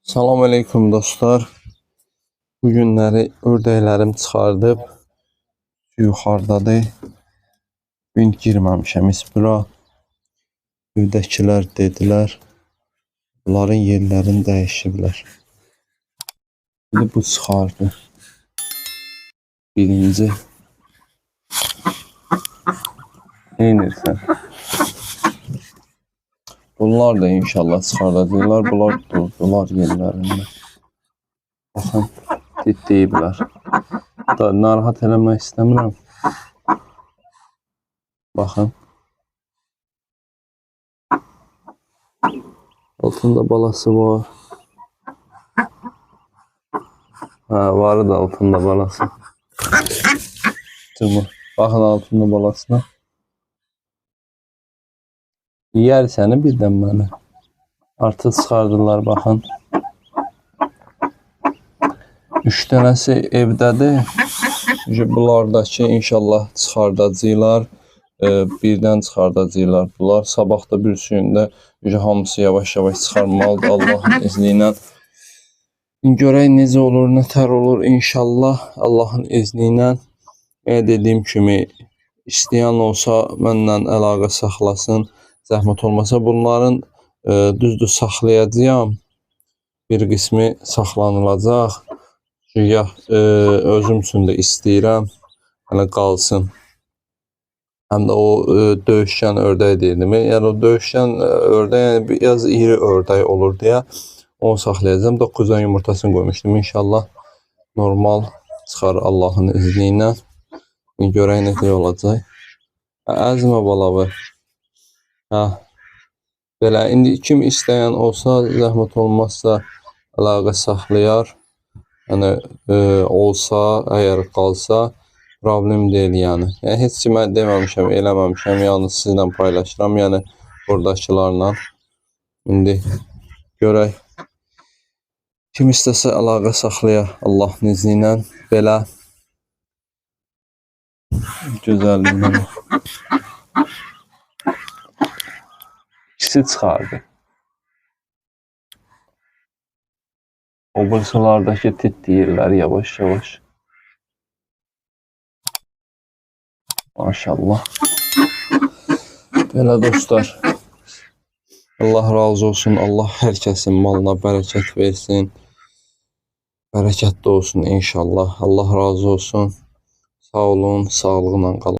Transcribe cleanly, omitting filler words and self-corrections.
Salam aleyküm dostlar. Bu günləri ördəklərim çıxardıb yuxarıdadır. Gün girməmişəm heç bura. Evdəkilər dedilər, bunların yerlərini dəyişiblər. İndi bu çıxardı. Birinci. Neynirsən? Bunlar da inşallah çıxardacaqlar. Bunlar durdular yerlərində. Baxın, deyiblər. Da narahat eləmək istəmirəm. Baxın. Altında balası var. Varı da altında balası. Baxın altında balasına. Yer səni birdən məni. Artıq çıxardılar, baxın. 3 dənəsi evdədir. Bunlardakı inşallah çıxardacaqlar. Birdən çıxardacaqlar bunlar. Sabah da bir suyunda hamısı yavaş-yavaş çıxarmalıdır Allahın izni ilə. Görək necə olur, nətər olur inşallah Allahın izni ilə. Dediyim kimi istəyən olsa mənlə əlaqə saxlasın. Zəhmət olmasa bunların düzdür saxlayacağam. Bir qismi saxlanılacaq. Ya özüm üçün də istəyirəm. Hələ qalsın. Həm də o döyüşkən ördək deyildim. Yəni o döyüşkən ördək yəni biraz iri ördək olur deyə onu saxlayacağım. 9 dənə yumurtasını qoymuşdum. İnşallah normal çıxar Allahın izni ilə. Görək necə olacaq. Əzmə balağı. Belə indi kim istəyən olsa zəhmət olmazsa əlaqə saxlayar. Yəni olsa, əgər qalsa problem deyil yəni. Yəni heç kimə deməmişəm, eləməmişəm. Yalnız sizlə paylaşıram, yəni buradakılarla. İndi görək. Kim istəsə əlaqə saxlayar Allahın izni ilə. Belə gözəlliyindən. İkisi çıxardı. O bırsalardakı titrəyirlər yavaş-yavaş. Maşallah. Belə dostlar. Allah razı olsun. Allah hər kəsin malına bərəkət versin. Bərəkətli olsun inşallah. Allah razı olsun. Sağ olun, sağlıqla qalın.